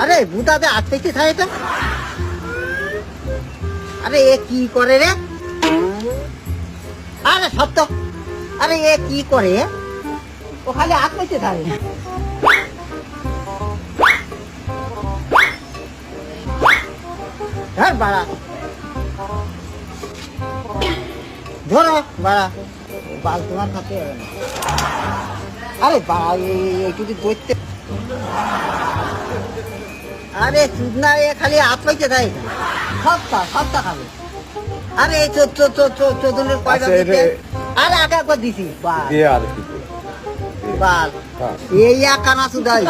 আরে বুদাতে আটকেছে ছাইটা। আরে এ কি করে রে? আরে সত্য, আরে এ কি করে? ও খালি আটকেছে থাকে। হ্যাঁ বাড়া, ধরো বাড়া, বাল তোমার খাতে হবে না। আরে বাড়া একটু ধরতে, আরে চুদনা এ খালি আটকেছে থাকে, সপ্তাহ খাবে। আরে চোদ্দনের কয়টা দিতে? আরে আগে একবার দিছি বাল, এই এক কানা সুদাই।